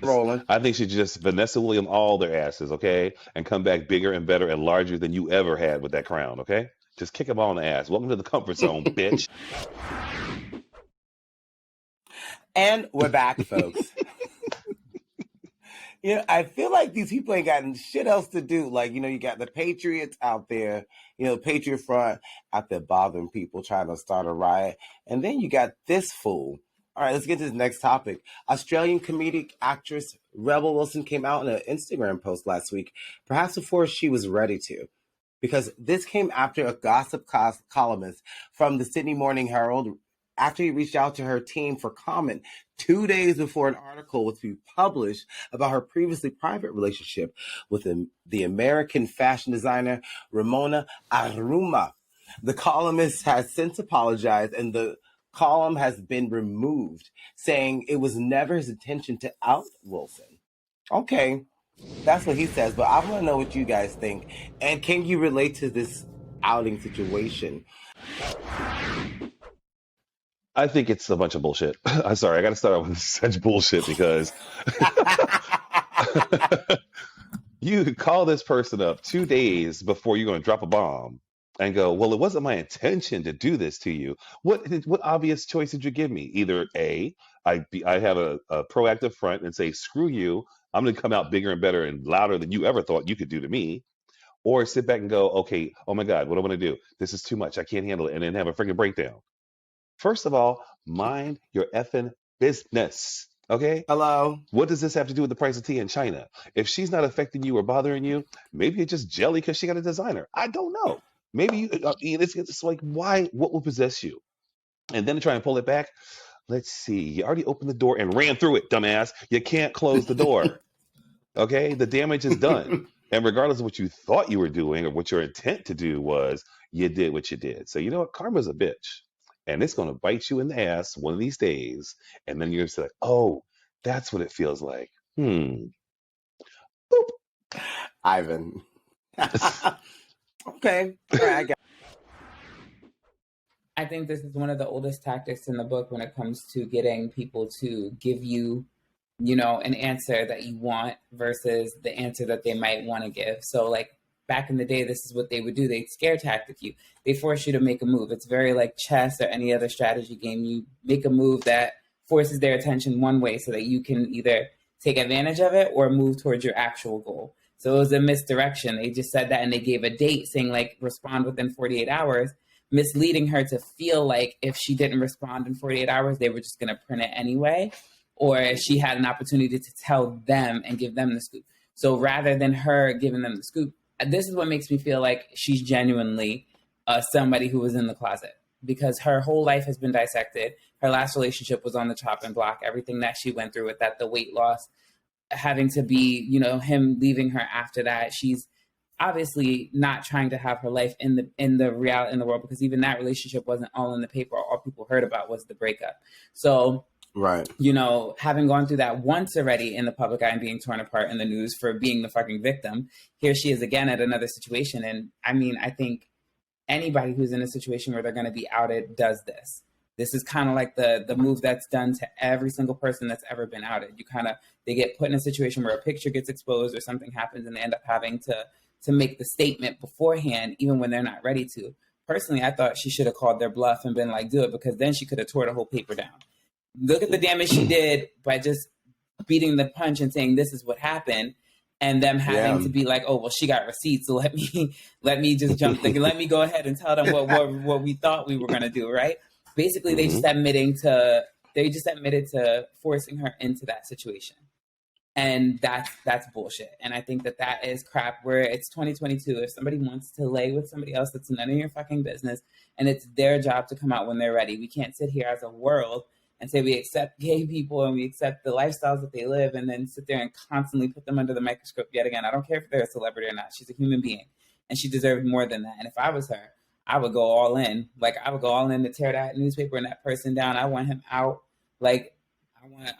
Rolling. I think she just Vanessa William all their asses, okay, and come back bigger and better and larger than you ever had with that crown, okay? Just kick them all in the ass. Welcome to the comfort zone, bitch. And we're back, folks. I feel like these people ain't got shit else to do. Like, you got the Patriots out there, Patriot Front out there bothering people, trying to start a riot. And then you got this fool. All right, let's get to this next topic. Australian comedic actress Rebel Wilson came out in an Instagram post last week, perhaps before she was ready to. Because this came after a gossip columnist from the Sydney Morning Herald, after he reached out to her team for comment 2 days before an article was to be published about her previously private relationship with the American fashion designer Ramona Aruma. The columnist has since apologized, and the column has been removed, saying it was never his intention to out Wilson. Okay, that's what he says, but I want to know what you guys think. And can you relate to this outing situation? I think it's a bunch of bullshit. I'm sorry, I got to start off with such bullshit because you call this person up 2 days before you're going to drop a bomb and go, well, it wasn't my intention to do this to you. What obvious choice did you give me? Either A, I have a proactive front and say, screw you, I'm going to come out bigger and better and louder than you ever thought you could do to me. Or sit back and go, okay, oh my God, what am I going to do? This is too much. I can't handle it. And then have a freaking breakdown. First of all, mind your effing business. Okay? Hello? What does this have to do with the price of tea in China? If she's not affecting you or bothering you, maybe you're just jelly because she got a designer. I don't know. Maybe it's like, why? What will possess you? And then to try and pull it back, let's see. You already opened the door and ran through it, dumbass. You can't close the door. Okay? The damage is done. And regardless of what you thought you were doing or what your intent to do was, you did what you did. So you know what? Karma's a bitch. And it's going to bite you in the ass one of these days. And then you're going to say, like, oh, that's what it feels like. Boop. Ivan. Okay. All right, I got I think this is one of the oldest tactics in the book when it comes to getting people to give you, an answer that you want versus the answer that they might want to give. So like back in the day, this is what they would do. They'd scare tactic you. They force you to make a move. It's very like chess or any other strategy game. You make a move that forces their attention one way so that you can either take advantage of it or move towards your actual goal. So it was a misdirection. They just said that and they gave a date saying like respond within 48 hours, misleading her to feel like if she didn't respond in 48 hours, they were just going to print it anyway. Or she had an opportunity to tell them and give them the scoop. So rather than her giving them the scoop, this is what makes me feel like she's genuinely somebody who was in the closet, because her whole life has been dissected. Her last relationship was on the chopping block. Everything that she went through with that, the weight loss, having to be, him leaving her after that. She's obviously not trying to have her life in the reality in the world, because even that relationship wasn't all in the paper. All people heard about was the breakup. So right. Having gone through that once already in the public eye and being torn apart in the news for being the fucking victim, here she is again at another situation. And I mean, I think anybody who's in a situation where they're going to be outed does this. This is kind of like the move that's done to every single person that's ever been outed. They get put in a situation where a picture gets exposed or something happens, and they end up having to make the statement beforehand, even when they're not ready to. Personally, I thought she should have called their bluff and been like, do it, because then she could have tore the whole paper down. Look at the damage she did by just beating the punch and saying this is what happened, and them having to be like, oh well, she got receipts, so let me just jump thinking, let me go ahead and tell them what we thought we were gonna do, right? Basically, they just admitted to forcing her into that situation, and that's bullshit. And I think that is crap. Where it's 2022, if somebody wants to lay with somebody else, that's none of your fucking business, and it's their job to come out when they're ready. We can't sit here as a world and say we accept gay people and we accept the lifestyles that they live, and then sit there and constantly put them under the microscope yet again. I don't care if they're a celebrity or not. She's a human being, and she deserved more than that. And if I was her, I would go all in. Like, I would go all in to tear that newspaper and that person down. I want him out. Like,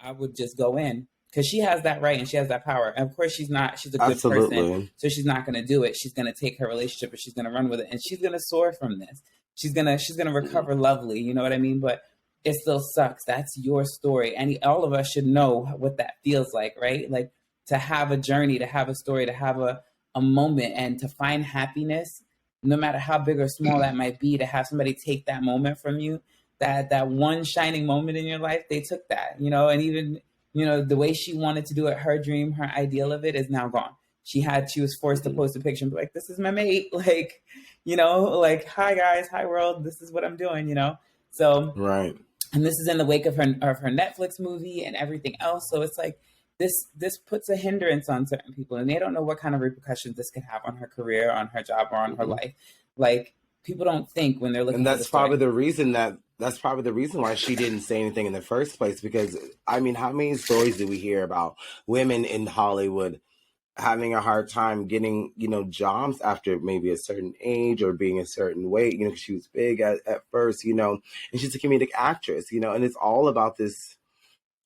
I would just go in, because she has that right and she has that power. And of course she's a good person, so she's not going to do it. She's going to take her relationship and she's going to run with it, and she's going to soar from this. She's going to recover lovely. You know what I mean? But it still sucks. That's your story. And all of us should know what that feels like, right? Like to have a journey, to have a story, to have a moment and to find happiness, no matter how big or small that might be, to have somebody take that moment from you, that one shining moment in your life, they took that, you know, and even, you know, the way she wanted to do it, her dream, her ideal of it is now gone. She was forced to post a picture and be like, this is my mate. Like, you know, like, hi guys, hi world, this is what I'm doing, you know? So, Right. And this is in the wake of her Netflix movie and everything else. So it's like this puts a hindrance on certain people, and they don't know what kind of repercussions this could have on her career, on her job, or on her life. Like people don't think when they're looking. And that's probably the reason why she didn't say anything in the first place. Because I mean, how many stories do we hear about women in Hollywood having a hard time getting, you know, jobs after maybe a certain age or being a certain weight, you know, 'cause she was big at first, you know, and she's a comedic actress, you know, and it's all about this,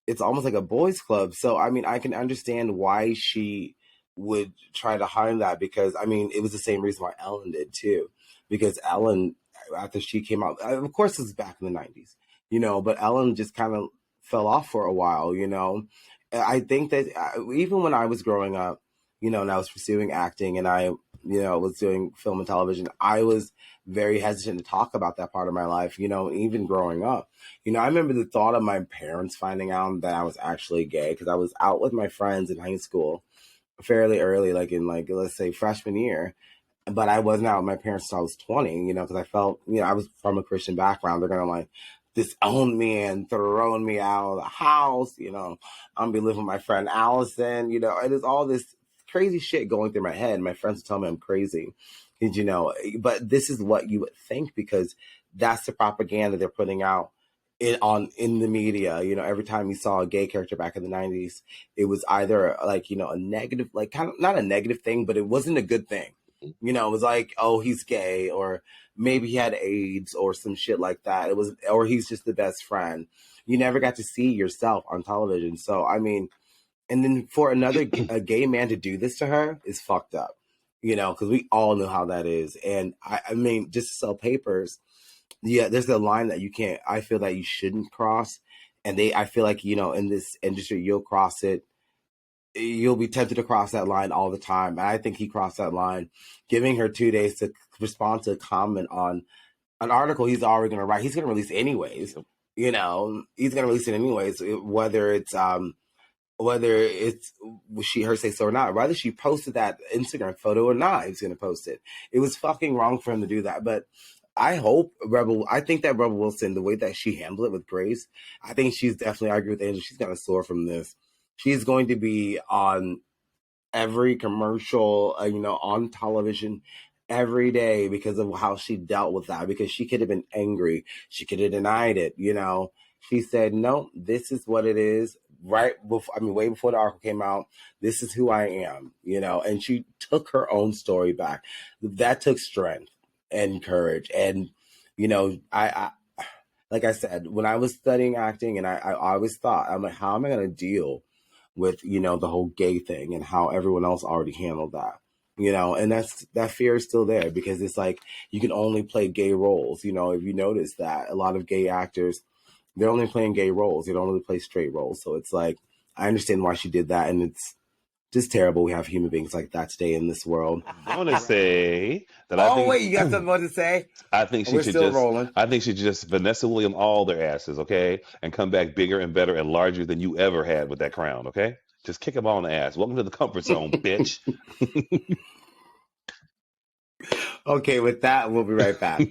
it's almost like a boys club. So, I mean, I can understand why she would try to hide that, because, I mean, it was the same reason why Ellen did too, because Ellen, after she came out, of course, this is back in the 90s, you know, but Ellen just kind of fell off for a while, you know. I think that even when I was growing up, you know, and I was pursuing acting and I, you know, was doing film and television, I was very hesitant to talk about that part of my life, you know, even growing up. You know, I remember the thought of my parents finding out that I was actually gay, because I was out with my friends in high school fairly early, like in like, let's say freshman year. But I wasn't out with my parents until I was 20, you know, because I felt, you know, I was from a Christian background. They're going to like disown me and throwing me out of the house, you know. I'm going to be living with my friend Allison, you know, it is all this crazy shit going through my head. My friends tell me I'm crazy, you know, but this is what you would think, because that's the propaganda they're putting out in the media. You know, every time you saw a gay character back in the 90s, it was either like, you know, a negative, like kind of not a negative thing, but it wasn't a good thing. You know, it was like, oh, he's gay, or maybe he had AIDS or some shit like that. It was, or he's just the best friend. You never got to see yourself on television. So, I mean, and then for a gay man to do this to her is fucked up, you know, because we all know how that is. And I mean, just to sell papers, yeah, there's a line that you can't, I feel that you shouldn't cross. And I feel like, you know, in this industry, you'll cross it. You'll be tempted to cross that line all the time. And I think he crossed that line, giving her 2 days to respond to a comment on an article he's already going to write. He's going to release anyways, you know, he's going to release it anyways, whether it's her say so or not, whether she posted that Instagram photo or not, he's going to post it. It was fucking wrong for him to do that. But I think that Rebel Wilson, the way that she handled it with grace, I think she's definitely, I agree with Angel, she's going to soar from this. She's going to be on every commercial, you know, on television every day because of how she dealt with that, because she could have been angry. She could have denied it, you know. She said, no, this is what it is. Right before, I mean, way before the article came out, this is who I am, you know, and she took her own story back. That took strength and courage. And, you know, I like I said, when I was studying acting, and I always thought, I'm like, how am I going to deal with, you know, the whole gay thing and how everyone else already handled that, you know, and that fear is still there, because it's like, you can only play gay roles. You know, if you notice that a lot of gay actors, they're only playing gay roles. They don't really play straight roles. So it's like, I understand why she did that. And it's just terrible we have human beings like that today in this world. I want to say that wait, you got something more to say? I think she should just Vanessa Williams all their asses, okay? And come back bigger and better and larger than you ever had with that crown, okay? Just kick them all in the ass. Welcome to the comfort zone, bitch. Okay, with that, we'll be right back.